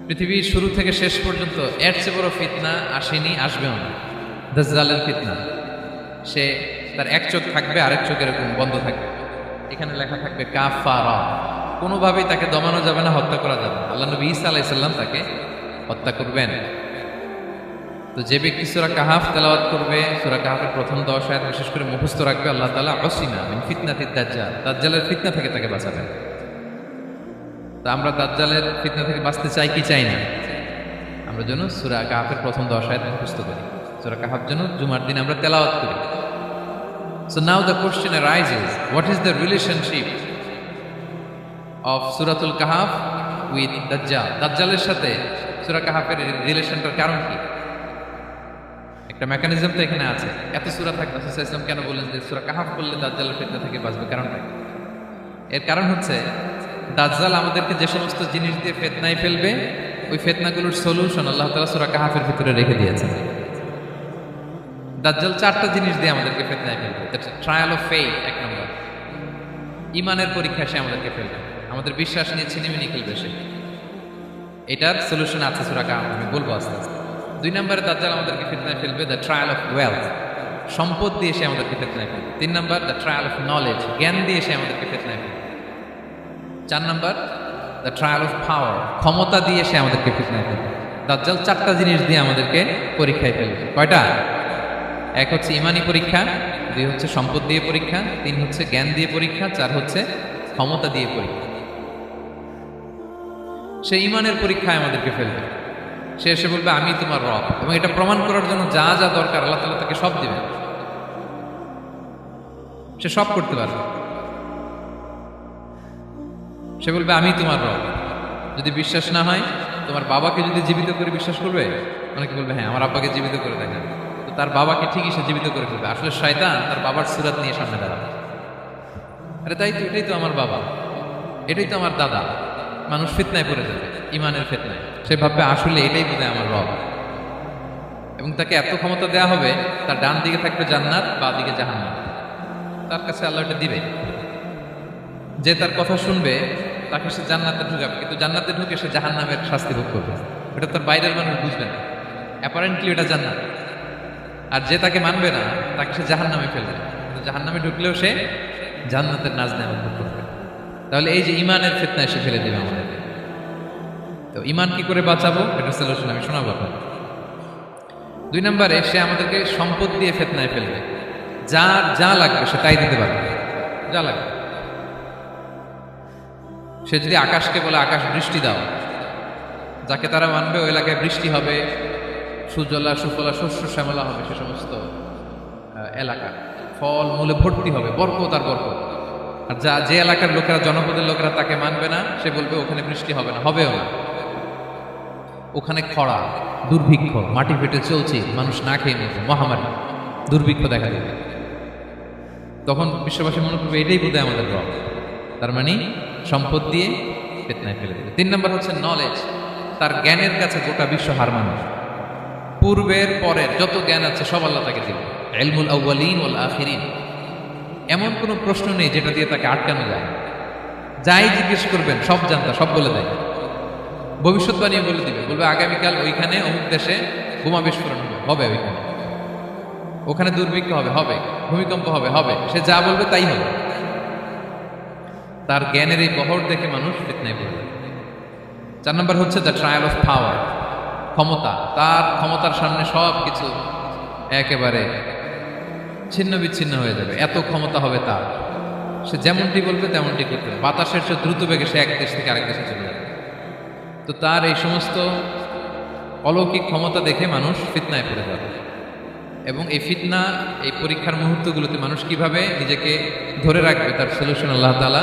পৃথিবীর শুরু থেকে শেষ পর্যন্ত এর চেয়ে বড় ফিতনা আসেনি, আসবেও না। দাজ্জালের ফিতনা। সে তার এক চোখ থাকবে, আরেক চোখ এরকম বন্ধ থাকবে, এখানে লেখা থাকবে কাফারা। কোনোভাবেই তাকে দমানো যাবে না, হত্যা করা যাবে না। আল্লাহ নবী ঈসা আলাইহিস সালাম তাকে হত্যা করবেন। তো যে ব্যক্তি সূরা কাহাফ তেলাওয়াত করবে, সূরা কাহাফের প্রথম 10 আয়াত বিশেষ করে মুখস্থ রাখবে, আল্লাহ তাআলা আসিনা মিন ফিতনাতিদ দাজ্জাল, দাজ্জালের ফিতনা থেকে তাকে বাঁচাবেন। তা আমরা দাজ্জালের ফিতনা থেকে বাঁচতে চাই কি চাই না? আমরা যেন সূরা কাহাফের প্রথম 10 আয়াত মুখস্থ করি, সূরা কাহাফ যেন জুমার দিন আমরা তেলাওয়াত করি। So now the question arises, what is the relationship of Suratul Kahf with Dajjal? দাজ্জালের সাথে সূরা কাহাফের রিলেশনটার কারণ কি? একটা মেকানিজম তো এখানে আছে। এত সূরা থাকতে রাসূল সাল্লাল্লাহু আলাইহি ওয়াসাল্লাম কেন বলেন যে সূরা কাহাফ পড়লে দাজ্জালের ফিতনা থেকে বাঁচবে? কারণটা কি? এর কারণ হচ্ছে দাজ্জাল আমাদেরকে যে সমস্ত জিনিস দিয়ে ফিতনায় ফেলবে, ওই ফিতনাগুলোর সলিউশন আল্লাহ তাআলা সূরা কাহাফের ভিতরে রেখে দিয়েছেন। দাজ্জাল 4টা জিনিস দিয়ে আমাদেরকে ফিতনায় ফেলবে। দ্যাটস ট্রায়াল অফ ফেইথ, এক নম্বর। ঈমানের পরীক্ষা সে আমাদেরকে ফেলবে, আমাদের বিশ্বাস নিয়ে ছিনিমিনি খেলবে সে। এটার সলিউশন আছে সূরা কাহাফ, আমি বলবো আস্তে আস্তে। 2 নম্বরে দাজ্জাল আমাদেরকে ফিতনায় ফেলবে দ্য ট্রায়াল অফ ওয়েলথ, সম্পদ দিয়ে সে আমাদেরকে ফিতনায় ফেলবে। 3 নম্বর দ্য ট্রায়াল অফ নলেজ, জ্ঞান দিয়ে সে আমাদেরকে ফিতনায় ফেলবে। 4 নম্বর দ্য ট্রায়াল অফ পাওয়ার, ক্ষমতা দিয়ে সে আমাদেরকে ফিতনায় ফেলবে। দাজ্জাল 4টা জিনিস দিয়ে আমাদেরকে পরীক্ষায় ফেলবে। কয়টা? 1 হচ্ছে ইমানি পরীক্ষা, 2 হচ্ছে সম্পদ দিয়ে পরীক্ষা, 3 হচ্ছে জ্ঞান দিয়ে পরীক্ষা, 4 হচ্ছে ক্ষমতা দিয়ে পরীক্ষা। সে ইমানের পরীক্ষায় আমাদেরকে ফেলবে। সে এসে বলবে আমি তোমার রব, এবং এটা প্রমাণ করার জন্য যা যা দরকার আল্লাহ তাআলা তাকে সব দিবেন। সে সব করতে পারবে। সে বলবে আমি তোমার রব। যদি বিশ্বাস না হয়, তোমার বাবাকে যদি জীবিত করে বিশ্বাস করবে? অনেকে বলবে হ্যাঁ আমার আব্বাকে জীবিত করে দেখেন। তো তার বাবাকে ঠিকই সে জীবিত করে ফেলবে। আসলে শয়তান তার বাবার সুরাত নিয়ে সামনে দাঁড়াবে। আরে তাই তো, এটাই তো আমার বাবা, এটাই তো আমার দাদা। মানুষ ফিতনায় পড়ে যাবে, ইমানের ফিতনায়। সে ভাববে আসলে এটাই বোধহয় আমার রব, এবং তাকে এত ক্ষমতা দেয়া হবে, তার ডান দিকে থাকবে জান্নাত, বাঁ দিকে জাহান্নাম। তার কাছে আল্লাহ এটা দিবে। যে তার কথা শুনবে তাকে সে জান্নাতে ঢুকাবে, কিন্তু জান্নাতে ঢুকে সে জাহান্নামের শাস্তি ভোগ করবে। এটা তার বাইরের মানুষ বুঝবে না, অ্যাপারেন্টলি এটা জান্নাত। আর যে তাকে মানবে না তাকে সে জাহান্নামে ফেলবে, কিন্তু জাহান্নামে ঢুকলেও সে জান্নাতের নাজ নেয়ামত ভোগ করবে। তাহলে এই যে ইমানের ফিতনায় সে ফেলে দেবে আমাদেরকে। তো ইমান কি করে বাঁচাবো, এটা সলিউশন আমি শোনাবো আপনাকে। 2 নম্বরে সে আমাদেরকে সম্পদ দিয়ে ফিতনায় ফেলবে। যার যা লাগবে সে তাই দিতে পারবে, যা লাগবে। সে যদি আকাশকে বলে আকাশ বৃষ্টি দাও, যাকে তারা মানবে ওই এলাকায় বৃষ্টি হবে, সুজলা সুফলা শস্য শ্যামলা হবে, সে সমস্ত এলাকা ফল মূলে ভর্তি হবে, বরকত আর বরকত। আর যে এলাকার লোকেরা, জনপদের লোকেরা তাকে মানবে না, সে বলবে ওখানে বৃষ্টি হবে না, হবেও না। ওখানে খরা, দুর্ভিক্ষ, মাটি ফেটে চলছে, মানুষ না খেয়ে মরছে, মহামারী, দুর্ভিক্ষ দেখা দেবে। তখন বিশ্ববাসী মনে করবে এটাই বোধহয় আমাদের রব। তার মানে সম্পদ দিয়ে ফিতনায় ফেলে দেবে। 3 নম্বর হচ্ছে নলেজ, তার জ্ঞানের কাছে গোটা বিশ্ব হার মানুষ। পূর্বের পরের যত জ্ঞান আছে সব আল্লাহ তাকে দিবে। ইলমুল আউয়ালিন ওয়াল আখিরিন, এমন কোনো প্রশ্ন নেই যেটা দিয়ে তাকে আটকানো যায়। যাই জিজ্ঞেস করবেন সব জানতা, সব বলে দেয়। ভবিষ্যৎবাণী বলে দিবে, বলবে আগামীকাল ওইখানে অমুক দেশে বোমা বিস্ফোরণ হবে, ওইখানে ওখানে দুর্ভিক্ষ হবে, হবে ভূমিকম্প হবে, হবে। সে যা বলবে তাই হবে। তার জ্ঞানের এই বহর দেখে মানুষ ফিতনায় পড়ে যায়। 4 নম্বর হচ্ছে দ্য ট্রায়াল অফ পাওয়ার, ক্ষমতা। তার ক্ষমতার সামনে সব কিছু একেবারে ছিন্ন বিচ্ছিন্ন হয়ে যাবে, এত ক্ষমতা হবে তার। সে যেমনটি বলবে তেমনটি করতে হবে। বাতাসের চেয়ে দ্রুত বেগে সে এক দেশ থেকে আরেক দেশে চলে যাবে। তো তার এই সমস্ত অলৌকিক ক্ষমতা দেখে মানুষ ফিতনায় পড়ে যাবে। এবং এই ফিতনা, এই পরীক্ষার মুহূর্তগুলোতে মানুষ কিভাবে নিজেকে ধরে রাখবে, তার সলিউশন আল্লাহ তাআলা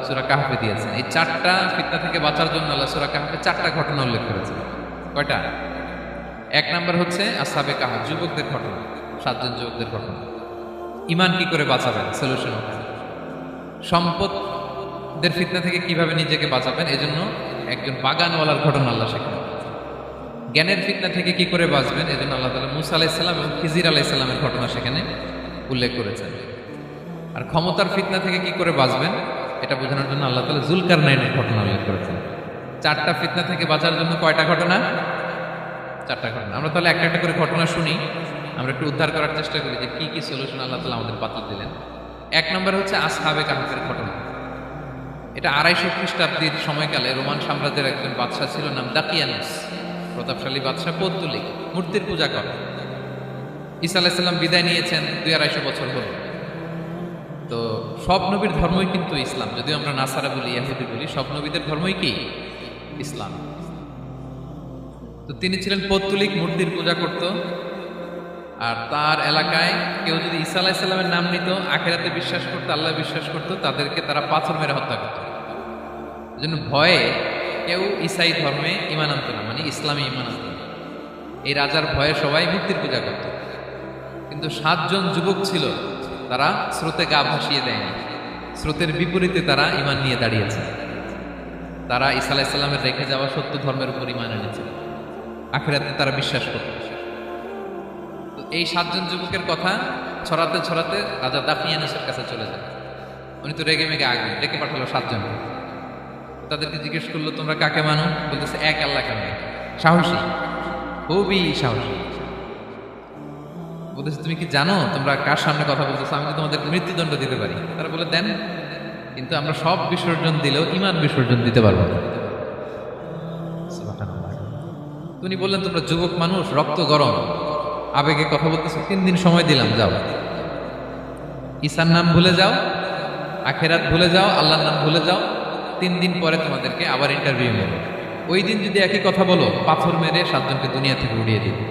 সূরা কাহফে দিয়েছেন। এই 4টা ফিতনা থেকে বাঁচার জন্য আল্লাহ সূরা কাহফে 4টা ঘটনা উল্লেখ করেছেন। কয়টা? 1 নম্বর হচ্ছে আসহাবে কাহফ, যুবকদের ঘটনা, 7 জন যুবকদের ঘটনা। ইমান কি করে বাঁচাবেন, সলিউশন ওখানে। সম্পদের ফিতনা থেকে কিভাবে নিজেকে বাঁচাবেন, এজন্য একজন বাগানওয়ালার ঘটনা আল্লাহ শেখান। জ্ঞানের ফিতনা থেকে কি করে বাঁচবেন, এজন্য আল্লাহ তাআলা মূসা আলাইহিস সালাম এবং খিজির আলাইহিস সালামের ঘটনা সেখানে উল্লেখ করেছেন। আর ক্ষমতার ফিতনা থেকে কি করে বাঁচবেন এটা বোঝানোর জন্য আল্লাহ তাআলা যুলকারনাইনের ঘটনা উল্লেখ করেছেন। চারটা ফিতনা থেকে বাঁচার জন্য কয়টা ঘটনা? চারটা ঘটনা। আমরা তাহলে একটা একটা করে ঘটনা শুনি, আমরা একটু উদ্ধার করার চেষ্টা করি যে কি কি সলিউশন আল্লাহ তাআলা আমাদের বাতলে দিলেন। এক নম্বর হচ্ছে আসহাবে কাহফের ঘটনা। এটা 250 খ্রিস্টাব্দের সময়কালে রোমান সাম্রাজ্যের একজন বাদশাহ ছিল, নাম দাকিয়ানুস। প্রতাপশালী বাদশাহ, পৌত্তলিক, মূর্তির পূজা করে। ঈসা আলাইহিস সালাম বিদায় নিয়েছেন 200-250 বছর হলো। তো সব নবীর ধর্মই কিন্তু ইসলাম, যদিও আমরা নাসারা বলি, ইহুদি বলি, সব নবীদের ধর্মই কি ইসলাম। তো তিনি ছিলেন পৌত্তলিক, মূর্তির পূজা করত। আর তার এলাকায় কেউ যদি ঈসা আলাইহিস সালামের নাম নিত, আখিরাতে বিশ্বাস করতো, আল্লাহ বিশ্বাস করতো, তাদেরকে তারা পাথর মেরে হত্যা করত। এজন্য ভয়ে কেউ ঈসাই ধর্মে ঈমান আনতো না, মানে ইসলামে ঈমান আনতো না। এই রাজার ভয়ে সবাই মূর্তির পূজা করত। কিন্তু 7 জন যুবক ছিল, তারা স্রোতে গা ভাসিয়ে দেয়নি। স্রোতের বিপরীতে তারা ঈমান নিয়ে দাঁড়িয়েছে। তারা ঈসা আলাইহিস সালামের রেখে যাওয়া সত্য ধর্মের উপর ঈমান এনেছে, আখিরাতে তারা বিশ্বাস করত। তো এই 7 জন যুবকের কথা ছড়াতে ছড়াতে রাজা দাকিয়ানুসের কাছে চলে যায়। উনি তো রেগে মেগে আগে ডেকে পাঠালো 7 জন। তাদেরকে জিজ্ঞেস করলো, তোমরা কাকে মানো? বলতেছে এক আল্লাহকে মানি। সাহসী, খুবই সাহসী। বলতেছে তুমি কি জানো তোমরা কার সামনে কথা বলতেছো? আমি তো তোমাদের মৃত্যুদণ্ড দিতে পারি। তারা বলে দেন, কিন্তু আমরা সব বিসর্জন দিলেও ঈমান বিসর্জন দিতে পারবো না। উনি বললেন, তোমরা যুবক মানুষ, রক্ত গরম, আবেগে কথা বলতেছো, 3 দিন সময় দিলাম, যাও ঈসার নাম ভুলে যাও, আখেরাত ভুলে যাও, আল্লাহর নাম ভুলে যাও। 3 দিন পরে তোমাদেরকে আবার ইন্টারভিউ নেবে। ওই দিন যদি একই কথা বলো, পাথর মেরে 7 জনকে দুনিয়া থেকে উড়িয়ে দিবে।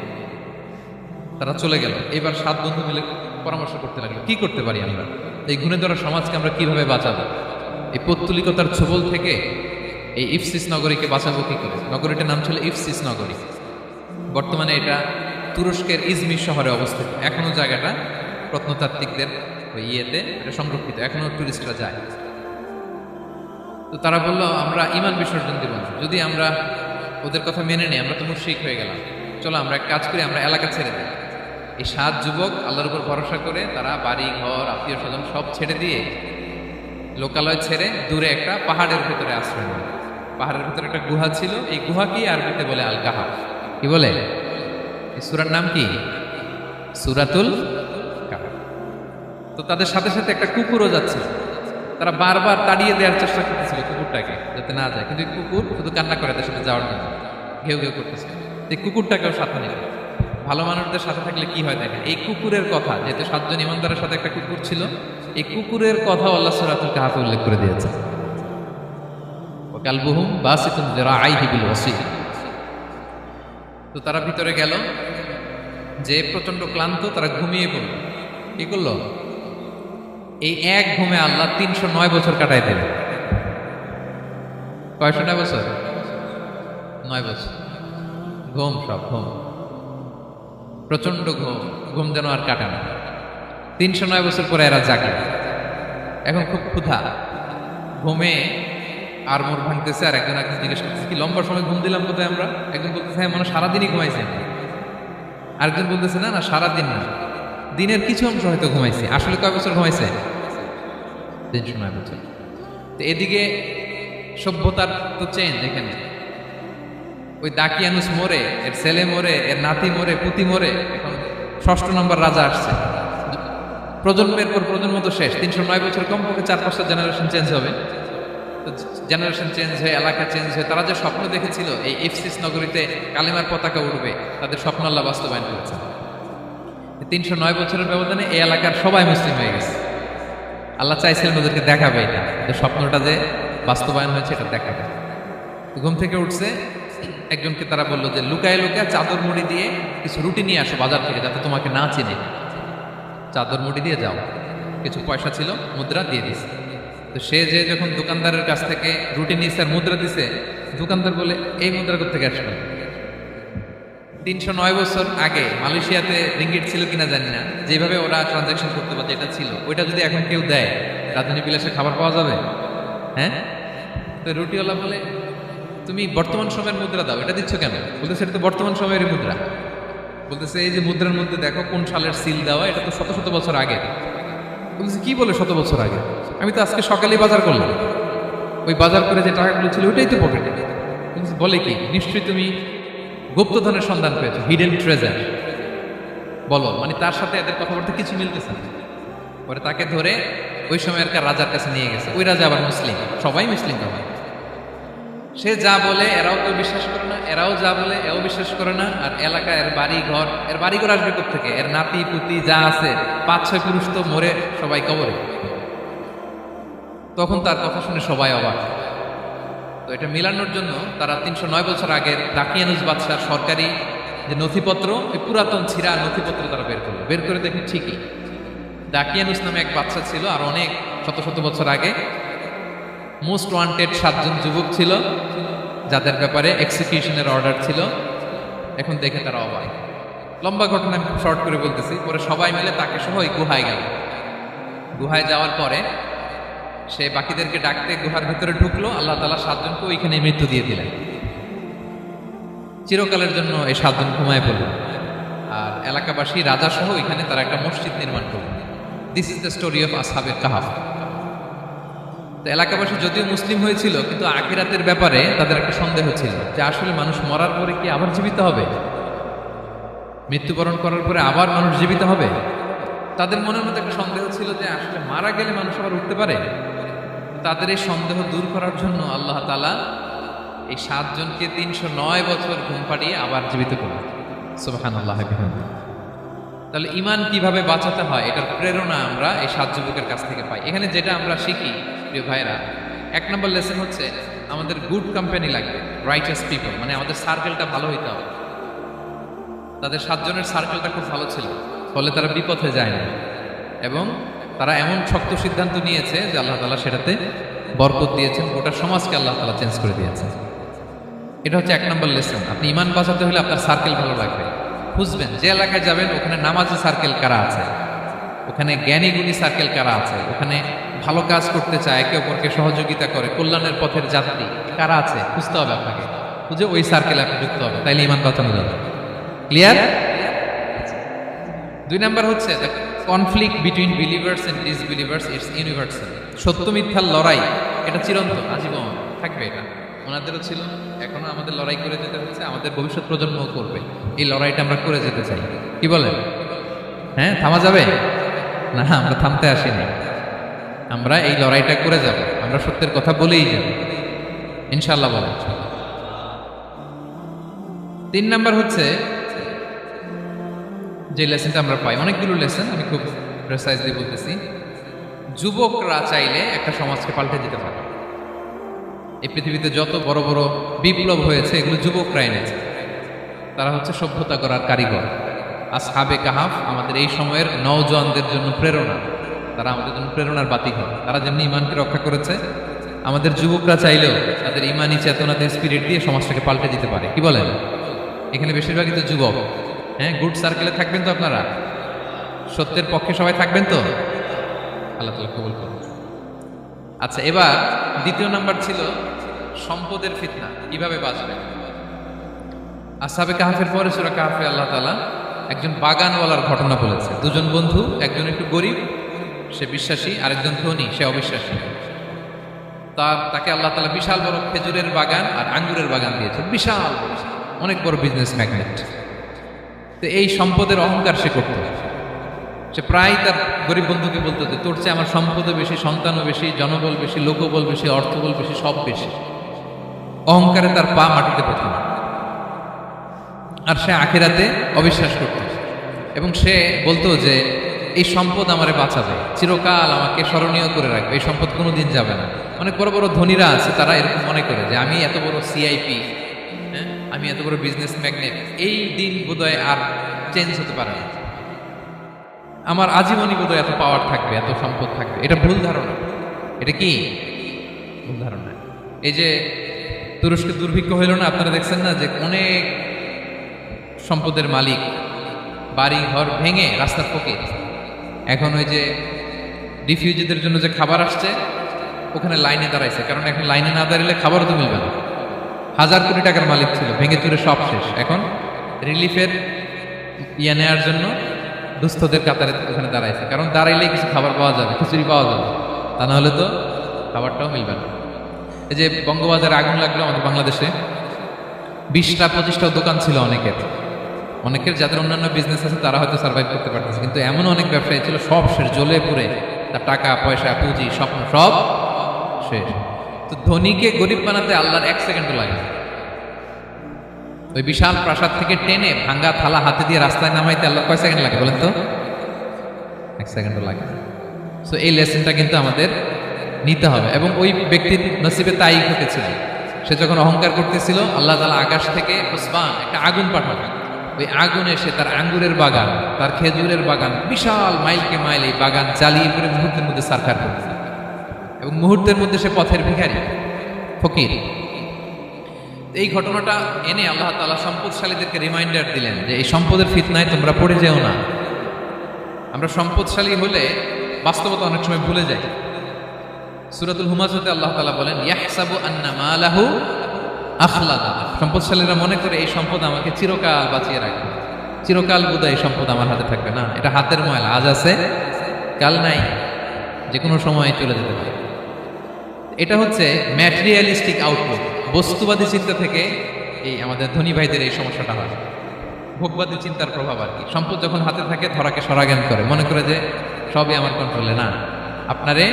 তারা চলে গেল। এবার 7 বন্ধু মিলে পরামর্শ করতে লাগলো, কি করতে পারি আমরা, এই গুণে ধরা সমাজকে আমরা কিভাবে বাঁচাবো, এই পৌত্তলিকতার ছোবল থেকে এই ইফসিস নগরীকে বাঁচাবো কি করে। নগরীটার নাম ছিল ইফসিস নগরী। বর্তমানে এটা তুরস্কের ইজমির শহরে অবস্থিত। এখনো জায়গাটা প্রত্নতাত্ত্বিকদের ওই ইয়েতে এটা সংরক্ষিত, এখনো টুরিস্টরা যায়। তো তারা বললো, আমরা ঈমান বিসর্জন দেব না, যদি আমরা ওদের কথা মেনে নিই আমরা তো মুশরিক হয়ে গেলাম। চলো আমরা এক কাজ করি, আমরা এলাকা ছেড়ে দিই। এই 7 যুবক আল্লাহর উপর ভরসা করে তারা বাড়ি ঘর আত্মীয় স্বজন সব ছেড়ে দিয়ে, লোকালয় ছেড়ে দূরে একটা পাহাড়ের ভেতরে আশ্রয় নেয়। পাহাড়ের ভেতরে একটা গুহা ছিল, এই গুহাকেই আরবিতে বলে আল কাহাফ। কি বলে? এই সূরার নাম কি? সূরাতুল কাহাফ। তো তাদের সাথে সাথে একটা কুকুরও যাচ্ছে। তারা বারবার তাড়িয়ে দেওয়ার চেষ্টা করতেছিল কুকুরটাকে, যাতে না যায়, কিন্তু কুকুর শুধু কান্না করে তার সাথে যাওয়ার জন্য, ঘেউ ঘেউ করতেছে। এই কুকুরটাকেও সাথে নিল। ভালো মানুষদের সাথে থাকলে কি হয় দেখেন, এই কুকুরের কথা, যেহেতু 7 জন ইমানদারের সাথে একটা কুকুর ছিল, এই কুকুরের কথা আল্লাহ সূরাতুল কাহাফে উল্লেখ করে দিয়েছে। ওয়া কালবুহুম বাসিতুন যিরাআইহি বিল ওয়াসি। তো তারা ভিতরে গেল, যে প্রচন্ড ক্লান্ত, তারা ঘুমিয়ে পড়ল। কি করলো? এই এক ঘুমে আল্লাহ 309 বছর কাটাই দেবে। কয়শোটা বছর? 9 বছর। ঘুম, সব ঘুম, প্রচন্ড ঘুম, ঘুম যেন আর কাটে না। 309 বছর পরে এরা জাগে। এখন খুব ক্ষুধা, ঘুমে আর মোর ভাঙতেছে। আর একজন জিজ্ঞেস করতেছে, কি লম্বা সময় ঘুম দিলাম কোথায় আমরা? একজন বলতেছে, হ্যাঁ মানে সারাদিনই ঘুমাইছে। আরেকজন বলতেছে, না না সারাদিন না, দিনের কিছু অংশ হয়তো ঘুমাইছে। আসলে কয় বছর ঘুমাইছে? 309 বছর। তো এদিকে সভ্যতার তো চেঞ্জ। এখানে ওই দাকিয়ানুস মরে, এর ছেলে মরে, এর নাতি মরে, পুতি মরে, এখন 6ষ্ঠ নম্বর রাজা আসছে। প্রজন্মের পর প্রজন্ম তো শেষ। 309 বছর, কমপক্ষে 4-5টা জেনারেশন চেঞ্জ হবে। তো জেনারেশন চেঞ্জ হয়ে, এলাকা চেঞ্জ হয়ে, তারা যে স্বপ্ন দেখেছিল এই ইফসিস নগরীতে কালিমার পতাকা উঠবে, তাদের স্বপ্ন আল্লাহ বাস্তবায়ন করেছে। 309 বছরের ব্যবধানে এই এলাকার সবাই মুসলিম হয়ে গেছে। আল্লাহ চাইছিলেন ওদেরকে দেখাবে এটা, যে স্বপ্নটা যে বাস্তবায়ন হয়েছে এটা দেখাবে। ঘুম থেকে উঠছে, একজনকে তারা বললো যে লুকায় লুকায় চাদর মুড়ি দিয়ে কিছু রুটি নিয়ে আসো বাজার থেকে, যাতে তোমাকে না চিনে। চাদর মুড়ি দিয়ে যাও। কিছু পয়সা ছিল, মুদ্রা দিয়ে দিছে। তো সে যে যখন দোকানদারের কাছ থেকে রুটি নিয়েছে আর মুদ্রা দিছে, দোকানদার বলে, এই মুদ্রা কোথেকে আসবে? 309 বছর আগে মালয়েশিয়াতে রিঙ্গিট ছিল কিনা জানি না, যেভাবে ওরা ট্রানজাকশন করতে পারছে এটা ছিল, ওইটা যদি এখন কেউ দেয়, রাজধানী বিলাসে খাবার পাওয়া যাবে? হ্যাঁ। তো রুটিওয়ালা বলে, তুমি বর্তমান সময়ের মুদ্রা দাও, এটা দিচ্ছ কেন? বলতেছে, এটা তো বর্তমান সময়ের মুদ্রা। বলতেছে, এই যে মুদ্রার মধ্যে দেখো কোন সালের সিল দেওয়া, এটা তো শত শত বছর আগে। বলতেছে, কি বলে শত বছর আগে? আমি তো আজকে সকালেই বাজার করলাম, ওই বাজার করে যে টাকাগুলো ছিল ওইটাই তো পকেটে। বলে কি, নিশ্চয়ই তুমি গুপ্তধনের সন্ধান পেয়েছো, হিডেন ট্রেজার। বলো, মানে তার সাথে এদের কথাবার্তা কিছু মিলতেছে না। পরে তাকে ধরে ওই সময়কার রাজার কাছে নিয়ে গেছে। ওই রাজা আবার মুসলিম, সবাই মুসলিম সবাই। সে যা বলে এরাও কেউ বিশ্বাস করে না, এরাও যা বলে এও বিশ্বাস করে না। আর এলাকা এর বাড়ি ঘর আসবে থেকে, এর নাতি পুতি যা আছে 5-6 পুরুষ তো মরে সবাই কবরে। তখন তার কথা শুনে সবাই অবাক। তো এটা মিলানোর জন্য তারা 309 বছর আগে দাকিয়ানুস বাদশার সরকারি যে নথিপত্র, এই পুরাতন ছিঁড়া নথিপত্র তারা বের করে দেখি ঠিকই দাকিয়ানুস নামে এক বাচ্চা ছিল, আর অনেক শত শত বছর আগে মোস্ট ওয়ান্টেড 7 জন যুবক ছিল যাদের ব্যাপারে এক্সিকিউশনের অর্ডার ছিল। এখন দেখে তারা অবাক। লম্বা ঘটনা আমি খুব শর্ট করে বলতেছি। পরে সবাই মিলে তাকে সহ ওই গুহায় গেল। গুহায় যাওয়ার পরে সে বাকিদেরকে ডাকতে গুহার ভিতরে ঢুকলো। আল্লাহ তাআলা 7 জনকে ওইখানে মৃত্যু দিয়ে দিলেন। চিরকালের জন্য এই 7 জন ঘুমায় পড়ল। আর এলাকাবাসী রাজা সহ এখানে তারা একটা মসজিদ নির্মাণ করল। This is the story of আসহাবে কাহাফ। তো এলাকাবাসী যদিও মুসলিম হয়েছিল, কিন্তু আখিরাতের ব্যাপারে তাদের একটা সন্দেহ ছিল যে আসলে মানুষ মরার পরে কি আবার জীবিত হবে, মৃত্যুবরণ করার পরে আবার মানুষ জীবিত হবে। তাদের মনের মধ্যে একটা সন্দেহ ছিল যে আসলে মারা গেলে মানুষ আবার উঠতে পারে। তাদের এই সন্দেহ দূর করার জন্য আল্লাহ তাআলা এই 7 জনকে 309 বছর ঘুম পাড়িয়ে আবার জীবিত করলেন। সুবহানাল্লাহ। তাহলে ঈমান কিভাবে বাঁচাতে হয় এটার প্রেরণা আমরা এই 7 যুবকের কাছ থেকে পাই। এখানে যেটা আমরা শিখি প্রিয় ভাইরা, 1 নম্বর লেসন হচ্ছে আমাদের গুড কোম্পানি লাগবে, রাইটাস পিপল, মানে আমাদের সার্কেলটা ভালো হইতে হবে। তাদের 7 জনের সার্কেলটা খুব ভালো ছিল, ফলে তারা বিপথে যায় না এবং তারা এমন শক্ত সিদ্ধান্ত নিয়েছে যে আল্লাহ তাআলা সেটাতে বরকত দিয়েছেন, গোটা সমাজকে আল্লাহ তাআলা চেঞ্জ করে দিয়েছেন। এটা হচ্ছে 1 নম্বর লেসন। আপনি ঈমান বাঁচাতে হলে আপনার সার্কেল ভালো লাগবে। খুঁজবেন যে এলাকায় যাবেন ওখানে নামাজি সার্কেল কারা আছে, ওখানে জ্ঞানী গুণী সার্কেল কারা আছে, ওখানে ভালো কাজ করতে চায়, একে অপরকে সহযোগিতা করে, কল্যাণের পথের যাত্রী কারা আছে খুঁজতে হবে আপনাকে। খুঁজে ওই সার্কেলে আপনি যুক্ত হবে, তাইলে ঈমান বাঁচানো যাবে। ক্লিয়ার? 2 নাম্বার হচ্ছে conflict between believers and disbelievers it's universal. সত্য মিথ্যার লড়াই এটা চিরন্তন, আজীবন থাকবে। এটা ওনাদেরও ছিল, এখনো আমাদের লড়াই করে যেতে হচ্ছে, আমাদের ভবিষ্যৎ প্রজন্মও করবে। এই লড়াইটা আমরা করে যেতে চাই। কি বলেন? হ্যাঁ, থামা যাবে না? আমরা থামতে আসিনি, আমরা এই লড়াইটা করে যাব। আমরা সত্যের কথা বলেই যাব ইনশাআল্লাহ। বলেন। 3 নাম্বার হচ্ছে যে লেসনটা আমরা পাই, অনেকগুলো লেসন, আমি খুব প্রেসাইজলি বলতেছি। যুবকরা চাইলে একটা সমাজকে পাল্টে দিতে পারে। এই পৃথিবীতে যত বড় বড় বিপ্লব হয়েছে এগুলো যুবকরা এনেছে। তারা হচ্ছে সভ্যতা করার কারিগর। আসহাবে কাহাফ আমাদের এই সময়ের নওজোয়ানদের জন্য প্রেরণা। তারা আমাদের জন্য প্রেরণার বাতি হয়। তারা যেমনি ঈমানকে রক্ষা করেছে, আমাদের যুবকরা চাইলেও তাদের ঈমানি চেতনাদের স্পিরিট দিয়ে সমাজটাকে পাল্টে দিতে পারে। কি বলেন? এখানে বেশিরভাগই তো যুবক। হ্যাঁ, গুড সার্কেলে থাকবেন তো আপনারা? সত্যের পক্ষে সবাই থাকবেন তো? আল্লাহ তাআলা কবুল করুন। আচ্ছা, এবার 2 নাম্বার ছিল সম্পদের ফিতনা, কিভাবে বাঁচবে। আসহাবে কাহাফের পরে সূরা কাহাফে আল্লাহ তাআলা একজন বাগানওয়ালার ঘটনা বলেছে। 2 জন বন্ধু, একজন একটু গরিব, সে বিশ্বাসী, আরেকজন ধনী, সে অবিশ্বাসী। তাকে আল্লাহ তাআলা বিশাল বড় খেজুরের বাগান আর আঙ্গুরের বাগান দিয়েছে, বিশাল অনেক বড় বিজনেস ম্যাগনেট। তো এই সম্পদের অহংকার সে করত। সে প্রায় তার গরিব বন্ধুকে বলতো যে তোর চেয়ে আমার সম্পদও বেশি, সন্তানও বেশি, জনবল বেশি, লোকবল বেশি, অর্থবল বেশি, সব বেশি। অহংকারে তার পা মাটিতে পড়ত না। আর সে আখিরাতে অবিশ্বাস করত এবং সে বলতো যে এই সম্পদ আমারে বাঁচাবে, চিরকাল আমাকে স্মরণীয় করে রাখবে, এই সম্পদ কোনোদিন যাবে না। অনেক বড় বড় ধনীরা আছে, তারা এরকম মনে করে যে আমি এত বড় সিআইপি, আমি এত বড় বিজনেস ম্যাগনেট, এই দিন বোধহয় আর চেঞ্জ হতে পারে না, আমার আজীবনই বোধহয় এত পাওয়ার থাকবে, এত সম্পদ থাকবে। এটা ভুল ধারণা। এটা কি ভুল ধারণা? এই যে তুরস্কে দুর্ভিক্ষ হইল না, আপনারা দেখছেন না যে অনেক সম্পদের মালিক বাড়ি ঘর ভেঙে রাস্তার ফকির। এখন ওই যে রিফিউজিদের জন্য যে খাবার আসছে ওখানে লাইনে দাঁড়াইছে, কারণ এখন লাইনে না দাঁড়ালে খাবারও তো মিলবে না। 1000 কোটি টাকার মালিক ছিল, ভেঙে চুরে সব শেষ। এখন রিলিফের নেওয়ার জন্য দুস্থদের কাতারে ওখানে দাঁড়াইছে, কারণ দাঁড়াইলেই কিছু খাবার পাওয়া যাবে, খিচুড়ি পাওয়া যাবে, তা না হলে তো খাবারটাও মিলবে না। এই যে বঙ্গবাজারে আগুন লাগলো আমাদের বাংলাদেশে, 20টা 25টা দোকান ছিল অনেকের যাদের অন্যান্য বিজনেস আছে তারা হয়তো সার্ভাইভ করতে পারতেছে, কিন্তু এমন অনেক ব্যবসায়ী ছিল সব শেষ, জ্বলে পুড়ে, তার টাকা পয়সা পুঁজি স্বপ্ন সব শেষ। তো ধনীকে গরিব বানাতে আল্লাহর 1 সেকেন্ডও লাগে না। ওই বিশাল প্রাসাদ থেকে টেনে ভাঙ্গা থালা হাতে দিয়ে রাস্তায় নামাইতে আল্লাহ কয় সেকেন্ড লাগে বলেন তো? 1 সেকেন্ডও লাগে। সো এই লেসনটা কিন্তু আমাদের নিতে হবে। এবং ওই ব্যক্তির নসিবে তাই ঘটেছিল। সে যখন অহংকার করতেছিল, আল্লাহ তাআলা আকাশ থেকে উসমান একটা আগুন পাঠাবে। ওই আগুন এসে তার আঙ্গুরের বাগান, তার খেজুরের বাগান, বিশাল মাইলকে মাইল এই বাগান জ্বালিয়ে করে মুহূর্তের মধ্যে সারখার করছে। এবং মুহূর্তের মধ্যে সে পথের ভিখারি, ফকির। এই ঘটনাটা এনে আল্লাহ তাআলা সম্পদশালীদেরকে রিমাইন্ডার দিলেন যে এই সম্পদের ফিতনায় তোমরা পড়ে যেও না। আমরা সম্পদশালী হলে বাস্তবতা অনেক সময় ভুলে যাই। সূরাতুল হুমাযাতে আল্লাহ তাআলা বলেন, ইয়াহসাবু আন্না মালাহু আখলাদা। সম্পদশালীরা মনে করে এই সম্পদ আমাকে চিরকাল বাঁচিয়ে রাখবে, চিরকাল বোধহয় এই সম্পদ আমার হাতে থাকবে। না, এটা হাতের ময়লা, আজ আছে কাল নাই, যে কোনো সময় চলে যেতে পারে। এটা হচ্ছে ম্যাটেরিয়ালিস্টিক আউটলুক, বস্তুবাদী চিন্তা থেকে এই আমাদের ধনী ভাইদের এই সমস্যাটা হয়। ভোগবাদী চিন্তার প্রভাব আর কি। সম্পদ যখন হাতে থাকে ধরাকে সরাজ্ঞান করে, মনে করে যে সবই আমার কন্ট্রোলে। না, আপনারে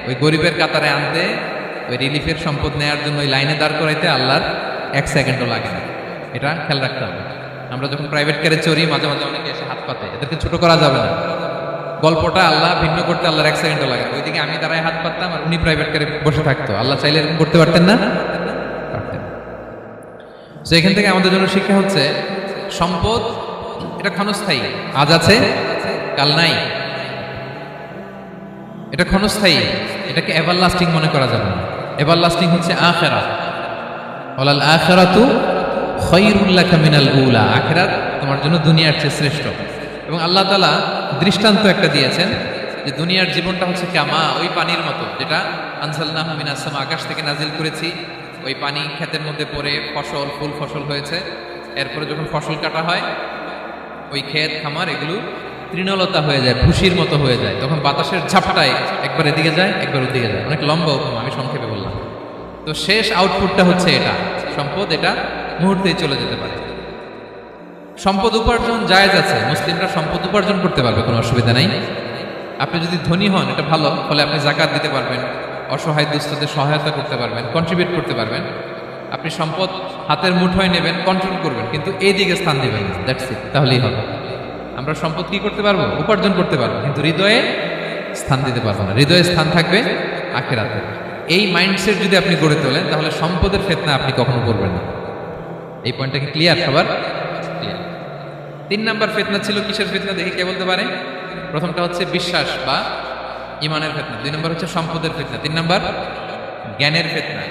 ওই গরিবের কাতারে আনতে, ওই রিলিফের সম্পদ নেওয়ার জন্য ওই লাইনে দাঁড় করাইতে আল্লাহর 1 সেকেন্ডও লাগে না। এটা খেয়াল রাখতে হবে। আমরা যখন প্রাইভেট কারে চড়ি, মাঝে মাঝে অনেকে এসে হাত পাতে, এদেরকে ছোট করা যাবে না। গল্পটা আল্লাহ ভিন্ন করতে আল্লাহর 1 সেকেন্ডও লাগে। ওইদিকে আমি দাঁড়ায় হাত পাততাম আর উনি প্রাইভেট কারে বসে থাকতো। আল্লাহ চাইলে এরকম করতে পারতেন না? পারতেন। তো এখান থেকে আমাদের জন্য শিক্ষা হচ্ছে, সম্পদ এটা ক্ষণস্থায়ী, আজ আছে কাল নাই। এটা ক্ষণস্থায়ী, এটাকে এভারলাস্টিং মনে করা যাবে না। এভারলাস্টিং হচ্ছে আখিরাত। ওয়ালাল আখিরাতু খায়রুল লাকা মিনাল উলা। আখিরাত তোমার জন্য দুনিয়ার চেয়ে শ্রেষ্ঠ। এবং আল্লাহ তাআলা দৃষ্টান্ত একটা দিয়েছেন যে দুনিয়ার জীবনটা হচ্ছে কামা, ওই পানির মতো, যেটা আনজালনাহু মিনাস সামা, আকাশ থেকে নাজিল করেছি। ওই পানি ক্ষেতের মধ্যে পড়ে ফসল, ফুল ফসল হয়েছে। এরপরে যখন ফসল কাটা হয়, ওই ক্ষেত খামার এগুলো তৃণলতা হয়ে যায়, ভুসির মতো হয়ে যায়। তখন বাতাসের ঝাপটায় একবার এদিকে যায়, একবার ওদিকে যায়। অনেক লম্বা উপমা, আমি সংক্ষেপে বললাম। তো শেষ আউটপুটটা হচ্ছে এটা, সম্পদ এটা মুহূর্তেই চলে যেতে পারে। সম্পদ উপার্জন জায়েজ আছে, মুসলিমরা সম্পদ উপার্জন করতে পারবে, কোনো অসুবিধা নাই। আপনি যদি ধনী হন এটা ভালো, ফলে আপনি জাকাত দিতে পারবেন, অসহায় দুস্থদের সহায়তা করতে পারবেন, কন্ট্রিবিউট করতে পারবেন। আপনি সম্পদ হাতের মুঠোয় নেবেন, কন্ট্রোল করবেন, কিন্তু এই দিকে স্থান দিবেন না। দ্যাটস ইট, তাহলেই হবে। আমরা সম্পদ কি করতে পারবো? উপার্জন করতে পারবো, কিন্তু হৃদয়ে স্থান দিতে পারবো না। হৃদয়ে স্থান থাকবে আখিরাতে। এই মাইন্ডসেট যদি আপনি গড়ে তোলেন, তাহলে সম্পদের ফিতনা আপনি কখনো করবেন না। এই পয়েন্টটা কি ক্লিয়ার সবার? ক্লিয়ার। 3 নাম্বার ফিতনা ছিল কিসের ফিতনা দেখি কে বলতে পারে? প্রথমটা হচ্ছে বিশ্বাস বা ইমানের ফিতনা, 2 নম্বর হচ্ছে সম্পদের ফিতনা, 3 নাম্বার জ্ঞানের ফিতনা।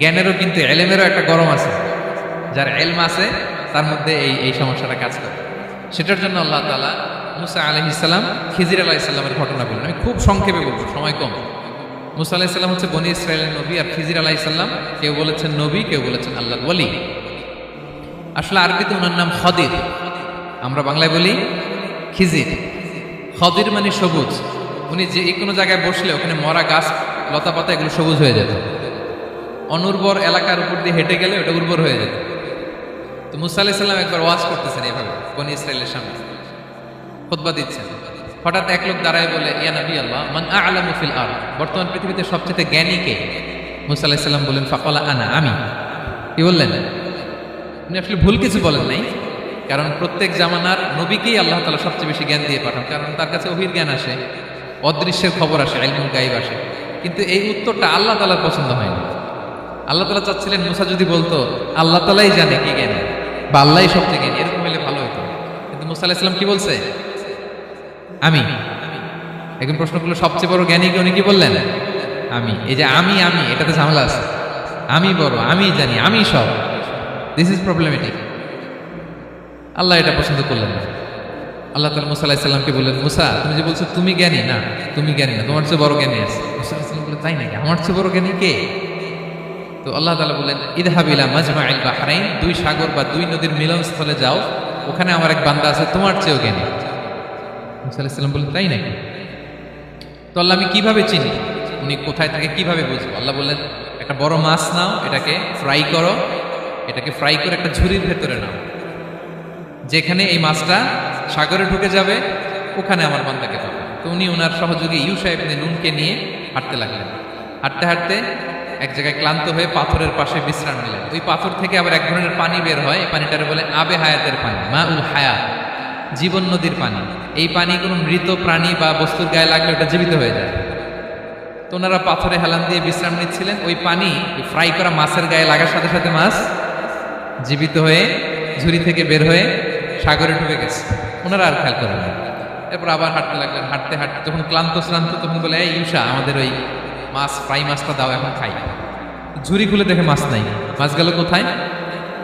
জ্ঞানেরও কিন্তু এলেমেরও একটা গরম আছে। যার এলম আছে তার মধ্যে এই সমস্যাটা কাজ করে। সেটার জন্য আল্লাহ তাআলা মুসা আলাইহিস সালাম, খিজির আলাইহিস সালামের ঘটনা বললেন। আমি খুব সংক্ষেপে বলবো, সময় কম। মুসা আলাইহিস সালাম হচ্ছে বনি ইসরায়েলের নবী, আর খিজির আলাইহিস সালাম কেউ বলেছেন নবী, কেউ বলেছেন আল্লাহর ওয়ালি। আসলে আরবিতে ওনার নাম খদির, আমরা বাংলায় বলি খিজির। খদির মানে সবুজ। উনি যে কোনো জায়গায় বসলে ওখানে মরা গাছ, লতা পাতা এগুলো সবুজ হয়ে যেত। অনুর্বর এলাকার উপর দিয়ে হেঁটে গেলে ওটা উর্বর হয়ে যেত। তো মুসা আলাইহিস সালাম একবার ওয়াজ করতেছেন এভাবে বনি ইসরায়েলের সামনে, খুতবা দিচ্ছেন। হঠাৎ এক লোক দাঁড়ায় বলে, ইয়া নবী আল্লাহ, মান আ'লামু ফিল আরদ, বর্তমান পৃথিবীতে সবচেয়ে জ্ঞানী কে? মুসা আলাইহিস সালাম বলেন, ফাকালা আনা, আমি। কি বললেন? উনি আসলে ভুল কিছু বলেন নাই, কারণ প্রত্যেক জামানার নবীকেই আল্লাহ তাআলা সবচেয়ে বেশি জ্ঞান দিয়ে পাঠান, কারণ তার কাছে ওহীর জ্ঞান আসে, অদৃশ্যের খবর আসে, ইলমুল গায়ব আসে। কিন্তু এই উত্তরটা আল্লাহ তাআলার পছন্দ হয়নি। আল্লাহ তাআলা চাচ্ছিলেন মুসা যদি বলতো আল্লাহ তাআলাই জানে কি জ্ঞানী, বা আল্লাহই সবচেয়ে জ্ঞানী, এরকম হলে ভালো হতো। কিন্তু মুসা আলাইহিস সালাম কি বলছে? আমি। এখন প্রশ্ন করলো সবচেয়ে বড় জ্ঞানী কে? উনি কি বললেন? আমি। এই যে আমি এটাতে ঝামেলা আছে। আমি বড়, আমি জানি, আমি সব, দিস ইজ প্রবলেমেটিক। আল্লাহ এটা পছন্দ করলেন না। আল্লাহ তাআলা মুসা আলাইহিস সালামকে বললেন, মুসা তুমি যে বলছো তুমি জ্ঞানী, না তুমি জ্ঞানী না, তোমার চেয়ে বড় জ্ঞানী আছে। মুসা আলাইহিস সালাম বললেন, তাই নাকি? আমার চেয়ে বড় জ্ঞানী কে? তো আল্লাহ তাআলা বললেন, ইযহাব ইলা মাজমাইল বাহরাইন, 2 সাগর বা 2 নদীর মিলনস্থলে যাও, ওখানে আমার এক বান্দা আছে তোমার চেয়েও জ্ঞানী। মুসা আলাইহিস সালাম বললেন, তাই নাকি? তো আল্লাহ আমি কিভাবে চিনি উনি কোথায় থাকে, কিভাবে বুঝবো? আল্লাহ বললেন, একটা বড় মাছ নাও, এটাকে ফ্রাই করো, এটাকে ফ্রাই করে একটা ঝুড়ির ভেতরে নাও, যেখানে এই মাছটা সাগরে ঢুকে যাবে ওখানে আমার বান্দাকে পাবে। তো উনি ওনার সহযোগী ইউশা ইবনে নুনকে নিয়ে হাঁটতে লাগলেন। হাঁটতে হাঁটতে এক জায়গায় ক্লান্ত হয়ে পাথরের পাশে বিশ্রাম নিলেন। ওই পাথর থেকে আবার এক ধরনের পানি বের হয়, এই পানিটারে বলে আবে হায়াতের পানি, মা উল হায়াত, জীবন নদীর পানি। এই পানি কোনো মৃত প্রাণী বা বস্তুর গায়ে লাগলে ওটা জীবিত হয়ে যায়। তো ওনারা পাথরে হেলান দিয়ে বিশ্রাম নিচ্ছিলেন, ওই পানি ফ্রাই করা মাছের গায়ে লাগার সাথে সাথে মাছ জীবিত হয়ে ঝুড়ি থেকে বের হয়ে সাগরে ঢুকে গেছে। ওনারা আর খেয়াল করেন না। এরপর আবার হাঁটতে লাগলেন। হাঁটতে হাঁটতে যখন ক্লান্ত শ্রান্ত তখন বলে, এই ইউশা, আমাদের ওই মাছ ফ্রাই মাছটা দাও, এখন খাই। ঝুড়ি খুলে দেখে মাছ নাই। মাছ গেল কোথায়?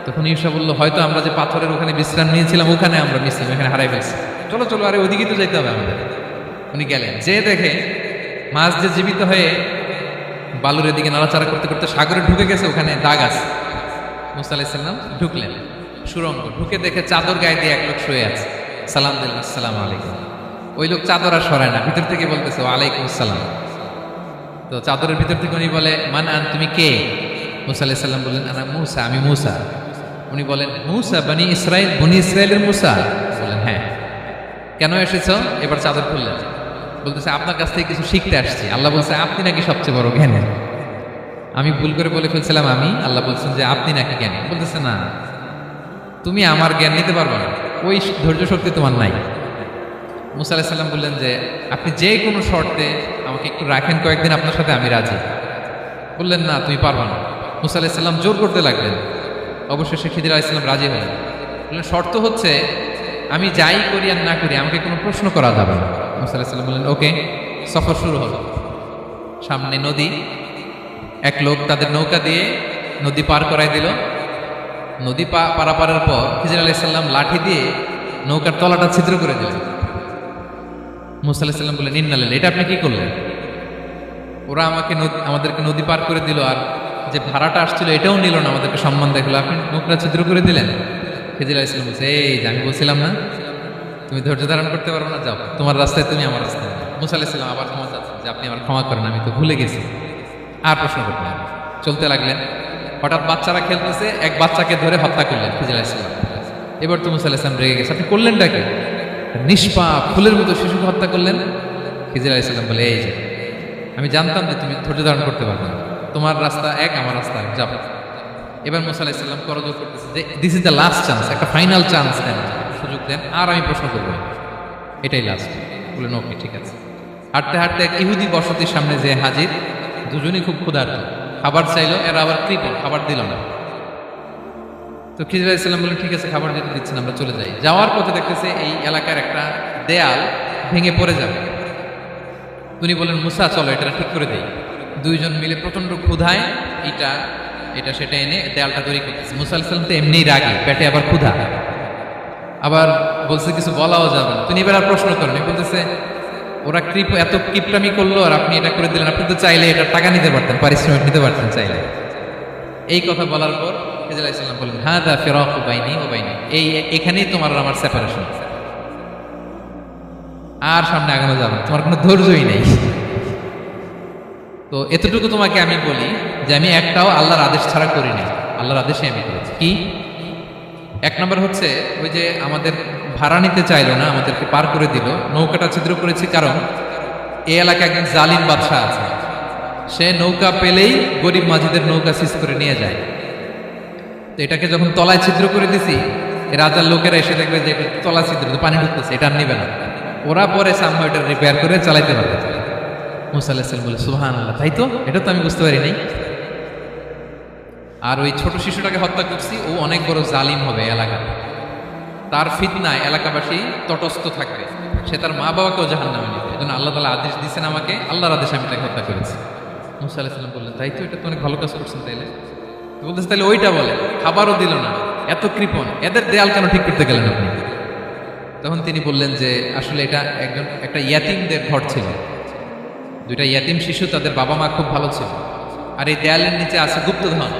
তখন ইউশা বললো, হয়তো আমরা যে পাথরের ওখানে বিশ্রাম নিয়েছিলাম ওখানে আমরা মিসলাম, এখানে হারাই ফেলছি। চলো চলো, আরে ওদিকে তো যাইতে হবে আমাদের। উনি গেলেন, যে দেখে মাছ যে জীবিত হয়ে বালুর দিকে নাড়াচাড়া করতে করতে সাগরে ঢুকে গেছে, ওখানে দাগ আছে। মুসা আলাইহিস সালাম ঢুকলেন সুরঙ্গ, ঢুকে দেখে চাদর গায়ে দিয়ে এক লোক শুয়ে আছে। সালাম দিলেন, আসসালামু আলাইকুম। ওই লোক চাদর আর সরায় না, ভিতর থেকে বলতেছে ওয়ালাইকুম আসসালাম। তো চাদরের ভিতর থেকে উনি বলে, মান আন, তুমি কে? মুসা আলাইহিস সালাম বললেন, আনা মুসা, আমি মুসা। উনি বলেন, মুসা বনি ইসরাইল, বনি ইসরাইলের মুসা? বলেন হ্যাঁ। কেন এসেছো? এবার চাদর খুললেন। বলতেছে, আপনার কাছ থেকে কিছু শিখতে আসছি। আল্লাহ বলছে আপনি নাকি সবচেয়ে বড় জ্ঞানী। আমি ভুল করে বলে ফেলছিলাম আমি। আল্লাহ বলছেন যে আপনি নাকি জ্ঞানী। বলতেছে না, তুমি আমার জ্ঞান নিতে পারবে না, ওই ধৈর্য শক্তি তোমার নাই। মুসা আলাইহিস সালাম বললেন যে আপনি যে কোনো শর্তে আমাকে একটু রাখেন কয়েকদিন, আপনার সাথে আমি রাজি। বললেন না, তুমি পারবে না। মুসা আলাইহিস সালাম জোর করতে লাগলেন। অবশেষে খিদির আলাইহিস সালাম রাজি হলেন। বললেন, শর্ত হচ্ছে আমি যাই করি আর না করি আমাকে কোনো প্রশ্ন করা যাবে না। মুসা আলাইহিস সালাম বললেন ওকে। সফর শুরু হলো। সামনে নদী, এক লোক তাদের নৌকা দিয়ে নদী পার করাই দিল। নদী পারাপারের পর খিজির আলাইহিস সালাম লাঠি দিয়ে নৌকার তলাটা ছিদ্র করে দিলেন। মুসা আলাইহিস সালাম বললেন, ইন্নালিল্লাহ, এটা আপনি কি করলেন? ওরা আমাদেরকে নদী পার করে দিল, আর যে ভাড়াটা আসছিল এটাও নিল না, আমাদেরকে সম্মান দেখলো, আপনি নৌকা ছিদ্র করে দিলেন। খিজির আলাইহিস সালাম বলছে, এই যে আমি বলছিলাম না তুমি ধৈর্য ধারণ করতে পারবো না, যাও তোমার রাস্তায়, তুমি আমার রাস্তায়। মুসা আলাইহিস সালাম আবার ক্ষমা চাচ্ছেন যে আপনি আমার ক্ষমা করেন, আমি তো ভুলে গেছি। আর প্রশ্ন করলেন, চলতে লাগলেন। হঠাৎ বাচ্চারা খেলতেছে, এক বাচ্চাকে ধরে হত্যা করলেন খিজির আলাইহিস সালাম। এবার তো মুসা আলাইহিস সালাম রেগে গেছে, আপনি করলেনটা কি? নিষ্পাপ ফুলের মতো শিশুকে হত্যা করলেন। খিজির আলাইহিস সালাম বলে, এই যে আমি জানতাম যে তুমি ধৈর্য ধারণ করতে পারবে না, তোমার রাস্তা এক, আমার রাস্তা এক, যাও। এবার মুসা আলাইহিস সালাম করজোর করতেছে যে this is the last chance, একটা ফাইনাল চান্স দেন, সুযোগ দেন, আর আমি প্রশ্ন করবো, এটাই লাস্ট। বললেন ওকে, ঠিক আছে। হাঁটতে হাঁটতে এক ইহুদি বসতির সামনে যে হাজির, দুজনই খুব ক্ষুধার্ত, খাবার চাইলো, এরা আবার কৃপণ, খাবার দিল না। তো খিজির আলাইহিস সালাম বললেন, ঠিক আছে, খাবার যেতে দিচ্ছেন, আমরা চলে যাই। যাওয়ার পথে দেখতেছে এই এলাকার একটা দেয়াল ভেঙে পড়ে যাবে। উনি বলেন, মুসা চলো এটা ঠিক করে দেই। দুইজন মিলে প্রচন্ড ক্ষুধায় এটা সেটা এনে দেয়ালটা তৈরি করতেছে। মুসা আলাইহিস সালাম তো এমনিই রাগী, পেটে আবার ক্ষুধা, আবার বলছে কিছু বলাও যাবে না। তিনি এবার আর প্রশ্ন করেন, বলতেছে ওরা এত কিপটামি করলো আর আপনি এটা করে দিলেন, আপনি তো চাইলে এটা টাকা নিতে পারতেন, পারিশ্রমিক নিতে পারতেন চাইলে। এই কথা বলার পর খিজির আলাইহিস সালাম বলেন, হাযা ফিরাকু বাইনি ওয়া বাইনি, এখানেই তোমার আর আমার সেপারেশন, আর সামনে আগানো যাবে না, তোমার কোনো ধৈর্যই নেই। তো এতটুকু তোমাকে আমি বলি যে আমি একটাও আল্লাহর আদেশ ছাড়া করিনি, আল্লাহর আদেশে আমি করেছি। কি? এক নম্বর হচ্ছে ওই যে আমাদের ভাড়া নিতে চাইলো না, আমাদেরকে পার করে দিল, নৌকাটা ছিদ্র করেছি কারণ এই এলাকায় একজন জালিম বাদশাহ আছে, সে নৌকা পেলেই গরিব মাঝিদের নৌকা সিজ করে নিয়ে যায়। তো এটাকে যখন তলায় ছিদ্র করে দিছি, রাজার লোকেরা এসে দেখবে যে তলা ছিদ্র, পানি ঢুকতেছে, এটা আর নিবে না, ওরা পরে সামনে এটা রিপেয়ার করে চালাইতে পারবে। মুসা আলাইহিস সালাম বলে, সুবহানাল্লাহ, তাই তো, এটা তো আমি বুঝতে পারি নাই। আর ওই ছোট শিশুটাকে হত্যা করছি, ও অনেক বড় জালিম হবে এলাকায়, তার ফিতনায় এলাকাবাসী তটস্থ থাকবে, সে তার মা বাবাকেও জাহান্নামে নেবে। এজন্য আল্লাহ তাআলা আদেশ দিয়েছেন আমাকে, আল্লাহর আদেশে আমি তাকে হত্যা করেছি। মুসা আলাইহিস সালাম বললেন, তাই তো, এটা তো অনেক ভালো কাজ করছেন। তাইলে বলতেছে, তাহলে ওইটা বলে, খাবারও দিল না, এত কৃপণ, এদের দেয়াল কেন ঠিক করতে গেলেন আপনি? তখন তিনি বললেন যে আসলে এটা একটা ইয়াতিমদের ঘর ছিল, দুইটা ইয়াতিম শিশু, তাদের বাবা মা খুব ভালো ছিল, আর এই দেয়ালের নিচে আছে গুপ্তধন,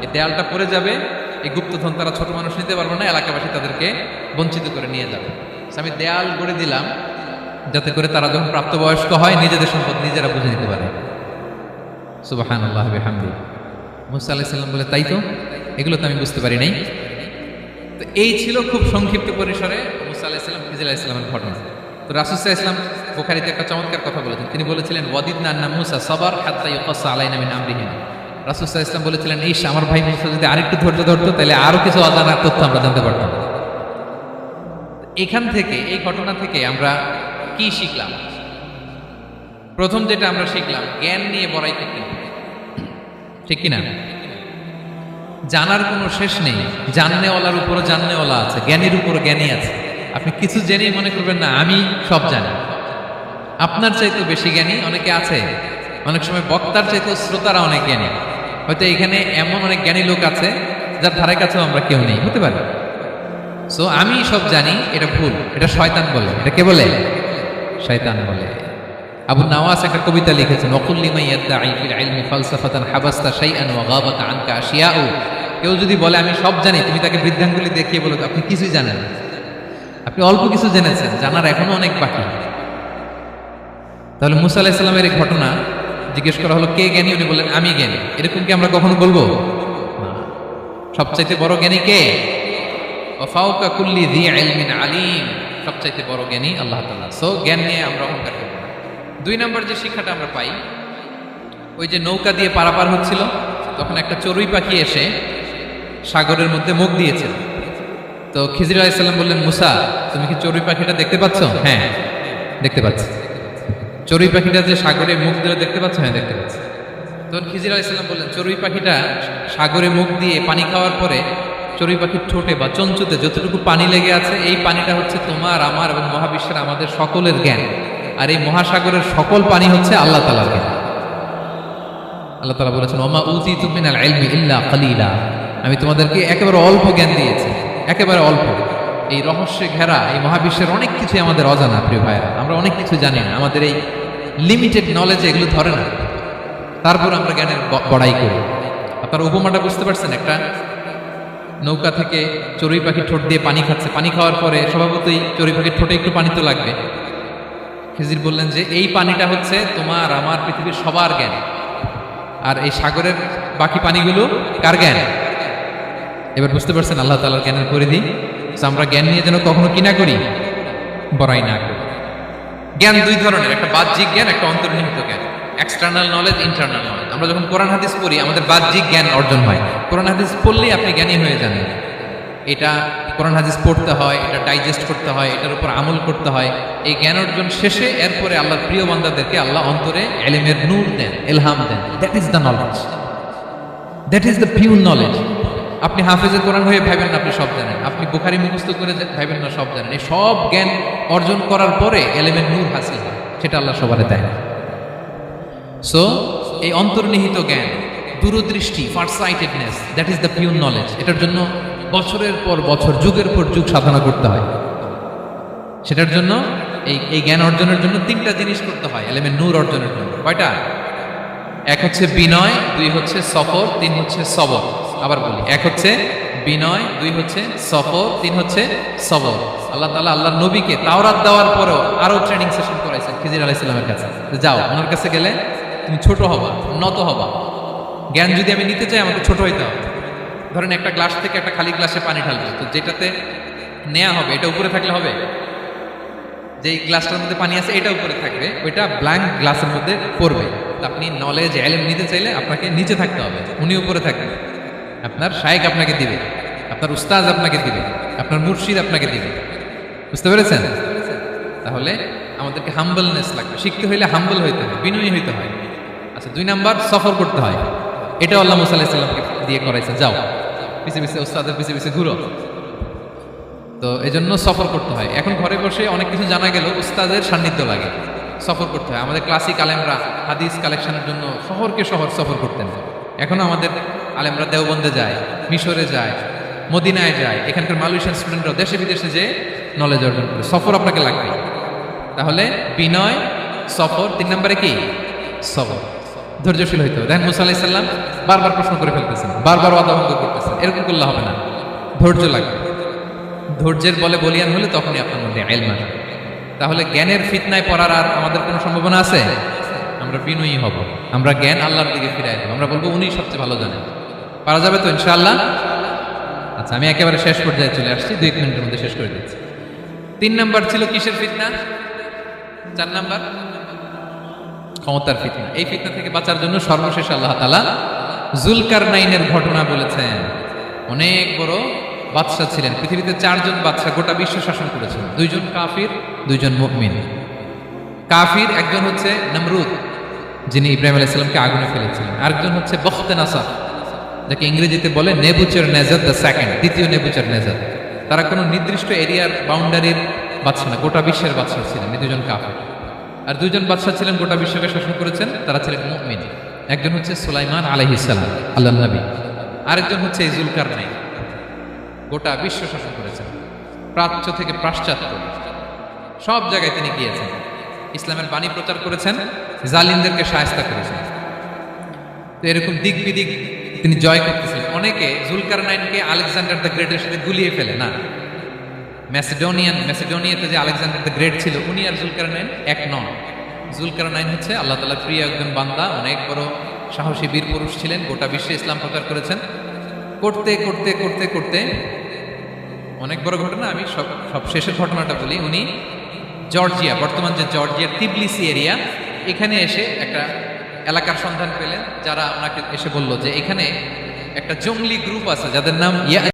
এই দেয়ালটা পড়ে যাবে, এই গুপ্তধন তারা ছোট মানুষ নিতে পারবে না, এলাকাবাসী তাদেরকে বঞ্চিত করে নিয়ে যাবে। আমি দেয়াল গড়ে দিলাম যাতে করে তারা যখন প্রাপ্তবয়স্ক হয় নিজেদের সম্পদ নিজেরা বুঝে নিতে পারে। সুবহানাল্লাহ বিহামদিহি। মুসা আলাইহিস সালাম বলে, তাই তো, এগুলো তো আমি বুঝতে পারি নাই। তো এই ছিল খুব সংক্ষিপ্ত পরিসরে মুসা আলাইহিস সালাম খিজির আলাইহিস সালামের ঘটনা। তো রাসূল সাল্লাল্লাহু আলাইহি ওয়াসাল্লাম বুখারীতে একটা চমৎকার কথা বলেছেন। তিনি বলেছিলেন ওয়াদিদনা আন্না মুসা সাবার হাত্তা ইউকাসা আলাইনা মিন আমরিহি। রাসূল সাল্লাল্লাহু আলাইহি ওয়াসাল্লাম বলেছিলেন ইস আমার ভাই মুসা যদি আরেকটু ধৈর্য ধরতো তাহলে আরো কিছু অজানা তথ্য আমরা জানতে পারতাম। এখান থেকে এই ঘটনা থেকে আমরা কি শিখলাম? প্রথম যেটা আমরা শিখলাম, জ্ঞান নিয়ে বড়াই করতে নেই, ঠিক কিনা? জানার কোনো শেষ নেই, জাননেওয়ালার উপরও জাননেওয়ালা আছে, জ্ঞানীর উপর জ্ঞানী আছে। আপনি কিছু জেনেই মনে করবেন না আমি সব জানি। আপনার চাইতেও বেশি জ্ঞানী অনেকে আছে। অনেক সময় বক্তার চাইতেও শ্রোতারা অনেক জ্ঞানী। হয়তো এখানে এমন অনেক জ্ঞানী লোক আছে যার ধারে কাছেও আমরা কেউ নেই, হতে পারে। সো আমি সব জানি, এটা ভুল, এটা শয়তান বলে। এটা কে বলে? শয়তান বলে। আবু নাওয়াস একটা কবিতা লিখেছেন, ওয়াকুল লিমান ইয়াদঈ ফিল ইলমি ফালসাফাতান হাবাসতা শাইআন ওয়া গাবাত আনকা আশিয়াউ। কেউ যদি বলে আমি সব জানি, তুমি তাকে বৃদ্ধাঙ্গুলি দেখিয়ে বলো আপনি কিছুই জানেন না, আপনি অল্প কিছু জেনেছেন, জানার এখনো অনেক বাকি। তাহলে মুসা আলাইহিস সালামের এই ঘটনা জিজ্ঞেস করা হলো কে জ্ঞানী, উনি বললেন আমি জ্ঞানী। এরকম কি আমরা কখনো বলবো? না। সবচাইতে বড় জ্ঞানী কে? ওয়া ফাওকা কুল্লি যী ইলমিন আলীম। সবচাইতে বড় জ্ঞানী আল্লাহ তাআলা। সো জ্ঞান নিয়ে আমরা অহংকার করব না। 2 নম্বর যে শিক্ষাটা আমরা পাই, ওই যে নৌকা দিয়ে পারাপার হচ্ছিল, তখন একটা চড়ুই পাখি এসে সাগরের মধ্যে মুখ দিয়েছে। তো খিজির আলাইহিস সালাম বললেন মুসা তুমি কি চড়ুই পাখিটা দেখতে পাচ্ছ? হ্যাঁ দেখতে পাচ্ছি। চড়ুই পাখিটা যে সাগরে মুখ দিয়ে দেখতে পাচ্ছ? হ্যাঁ দেখতে পাচ্ছি। তখন খিজির আলাইহিস সালাম বললেন চড়ুই পাখিটা সাগরে মুখ দিয়ে পানি খাওয়ার পরে চড়ুই পাখির ঠোঁটে বা চঞ্চুতে যতটুকু পানি লেগে আছে, এই পানিটা হচ্ছে তোমার আমার এবং মহাবিশ্বের আমাদের সকলের জ্ঞান। আর এই মহাসাগরের সকল পানি হচ্ছে আল্লাহ তাআলার জ্ঞান। আল্লাহ তাআলা বলেছেন ওমা উতিতু মিনাল ইলমি ইল্লা কালিলা। আমি তোমাদেরকে একেবারে অল্প জ্ঞান দিয়েছি, একেবারে অল্প। এই রহস্যে ঘেরা এই মহাবিশ্বের অনেক কিছু আমাদের অজানা। প্রিয় ভাইরা, আমরা অনেক কিছু জানি না, আমাদের এই লিমিটেড নলেজে এগুলো ধরে না, তারপর আমরা জ্ঞানের বড়াই করি। আপনারা উপমাটা বুঝতে পারছেন? একটা নৌকা থেকে চড়ুই পাখি ঠোঁট দিয়ে পানি খাচ্ছে, পানি খাওয়ার পরে স্বভাবতই চড়ুই পাখির ঠোঁটে একটু পানি তো লাগবে। খিজির বললেন যে এই পানিটা হচ্ছে তোমার আমার পৃথিবীর সবার জ্ঞান, আর এই সাগরের বাকি পানিগুলো কার জ্ঞান? এবার বুঝতে পারছেন আল্লাহ তাআলার জ্ঞানের পরিধি। আমরা জ্ঞান নিয়ে যেন কখনো কি না করি, বড়াই না করি। জ্ঞান 2 ধরনের, একটা বাহ্যিক জ্ঞান, একটা অন্তর্নিহিত জ্ঞান। External knowledge, internal knowledge. আমরা যখন কোরআন হাদিস পড়ি আমাদের বাহ্যিক জ্ঞান অর্জন হয়। কোরআন হাদিস পড়লেই আপনি জ্ঞানী হয়ে যান। এটা কোরআন হাদিস পড়তে হয়, এটা ডাইজেস্ট করতে হয়, এটার উপর আমল করতে হয়। এই জ্ঞান অর্জন শেষে এরপরে আল্লাহর প্রিয় বান্দাদেরকে আল্লাহ অন্তরে ইলমের নূর দেন, ইলহাম দেন। That is the knowledge, that is the pure knowledge. আপনি হাফেজে কোরআন হয়ে ভাবেন না আপনি সব জানেন, আপনি বুখারী মুখস্থ করে ভাবেন না সব জানেন। এই সব জ্ঞান অর্জন করার পরে ইলমের নূর হাসিল হয়, সেটা আল্লাহ সবারে দেয়। সো এই অন্তর্নিহিত জ্ঞান, দূরদৃষ্টি, farsightedness, that is the pure knowledge. এটার জন্য বছরের পর বছর, যুগের পর যুগ সাধনা করতে হয়। সেটার জন্য এই জ্ঞান অর্জনের জন্য 3টা জিনিস করতে হয় ইলমের নূর অর্জনের জন্য। কয়টা? 1 হচ্ছে বিনয়, 2 হচ্ছে সফর, 3 হচ্ছে সবর। আবার বলি, 1 হচ্ছে বিনয়, 2 হচ্ছে সফর, 3 হচ্ছে সবর। আল্লাহ তাআলা আল্লাহর নবীকে তাওরাত দেওয়ার পরেও আরো ট্রেনিং সেশন করাইছেন খিজির আলাইহিস সালামের কাছে। যাও ওনার কাছে গেলে তুমি ছোট হবা, নত হবা। জ্ঞান যদি আমি নিতে চাই আমাকে ছোট হইতে হবে। ধরেন একটা গ্লাস থেকে একটা খালি গ্লাসে পানি ঢালবে, তো যেটাতে নেওয়া হবে এটা উপরে থাকলে হবে? যেই গ্লাসটার মধ্যে পানি আছে এটা উপরে থাকবে, ওইটা ব্ল্যাঙ্ক গ্লাসের মধ্যে পড়বে। আপনি নলেজ ইলম নিতে চাইলে আপনাকে নিচে থাকতে হবে, উনি উপরে থাকবেন। আপনার শায়েখ আপনাকে দিবে, আপনার উস্তাজ আপনাকে দিবে, আপনার মুর্শিদ আপনাকে দিবে। বুঝতে পেরেছেন? তাহলে আমাদেরকে হাম্বলনেস লাগবে। শিখতে হইলে হাম্বল হইতে হয়, বিনয়ী হইতে হয়। আচ্ছা, 2 নাম্বার সফর করতে হয়। এটাও আল্লাহ মুসা আলাইহিস সালামকে দিয়ে করাইছেন, যাও পিছে পিছে উস্তাদের পিছে পিছে ঘুরো। তো এই জন্য সফর করতে হয়। এখন ঘরে বসে অনেক কিছু জানা গেল, উস্তাদের সান্নিধ্য লাগে, সফর করতে হয়। আমাদের ক্লাসিক আলেমরা হাদিস কালেকশনের জন্য শহরকে শহর সফর করতেন। এখনো আমাদের আলেমরা দেওবন্দে যায়, মিশরে যায়, মদিনায় যায়। এখানকার মালয়েশিয়ান স্টুডেন্টরা দেশে বিদেশে যে নলেজ অর্জন করে। সফর আপনাকে লাগবে। তাহলে বিনয়, সফর, 3 নম্বরে কি? সবর। ধৈর্যশীল হইতে হবে। দেখেন মুসা আলাইহিস সালাম বারবার প্রশ্ন করে ফেলতেছেন, বারবার ওয়াদা ভঙ্গ করতেছেন। এরকম করলে হবে না, ধৈর্য লাগবে। ধৈর্যের বলে বলিয়ান হলে তখনই আপনার মধ্যে ইলম আসবে। তাহলে জ্ঞানের ফিতনায় পড়ার আর আমাদের কোনো সম্ভাবনা আছে? আমরা বিনয়ী হব, আমরা জ্ঞান আল্লাহর দিকে ফিরাই দেব। আমরা বলবো উনি সবচেয়ে ভালো জানেন, পারা যাবে তো ইনশাআল্লাহ? আচ্ছা, আমি একেবারে শেষ পর্যায়ে চলে আসছি, 2 মিনিটের মধ্যে শেষ করে দিচ্ছি। 3 নাম্বার ছিল কিসের ফিতনা? 4 নাম্বার ক্ষমতার ফিতনা। এই ফিতনা থেকে বাঁচার জন্য সর্বশেষ আল্লাহ তাআলা জুলকারনাইনের ঘটনা বলেছেন। অনেক বড় বাদশা ছিলেন, পৃথিবীতে 4 জন বাদশা গোটা বিশ্ব শাসন করেছেন, 2 জন কাফির, 2 জন মুমিন। কাফির একজন হচ্ছে নমরুদ, যিনি ইব্রাহিম আলাইহিস সালামকে আগুনে ফেলেছিলেন। আরেকজন হচ্ছে বখতেনাসার, যাকে ইংরেজিতে বলে নেবুচারনেজার দ্য সেকেন্ড, দ্বিতীয় নেবুচারনেজার। তারা কোনো নির্দিষ্ট এরিয়ার বাউন্ডারির বাদশা না, গোটা বিশ্বের বাদশা ছিলেন এই 2 জন কাফির। আর 2 জন বাদশা ছিলেন গোটা বিশ্বকে শাসন করেছেন, তারা ছিলেন মুমিন। একজন হচ্ছে সুলাইমান আলাইহিস সালাম, আল্লাহর নবী। আরেকজন হচ্ছে এই জুলকারনাইন, গোটা বিশ্ব শাসন করেছেন, প্রাচ্য থেকে পাশ্চাত্য সব জায়গায় তিনি গিয়েছেন, ইসলামের বাণী প্রচার করেছেন, জালিমদেরকে শায়েস্তা করেছেন। তো এরকম দিক বিদিক তিনি জয় করতেছিলেন। অনেকে জুলকারনাইনকে আলেকজান্ডার দ্য গ্রেটের সাথে গুলিয়ে ফেলে না। ম্যাসিডোনিয়াতে যে আলেকজান্ডার দ্য গ্রেট ছিল, উনি আর জুলকারনাইন এক নন। জুলকারনাইন হচ্ছে আল্লাহ তাআলার প্রিয় একজন বান্দা, অনেক বড় সাহসী বীর পুরুষ ছিলেন, গোটা বিশ্বে ইসলাম প্রচার করেছেন। করতে করতে করতে করতে অনেক বড় ঘটনা, আমি সব শেষের ঘটনাটা বলি। উনি জর্জিয়া, বর্তমান যে জর্জিয়ার তিবলিসি এরিয়া, এখানে এসে একটা এলাকার সন্ধান পেলেন, যারা ওনাকে এসে বলল যে এখানে একটা জঙ্গলি গ্রুপ আছে যাদের নাম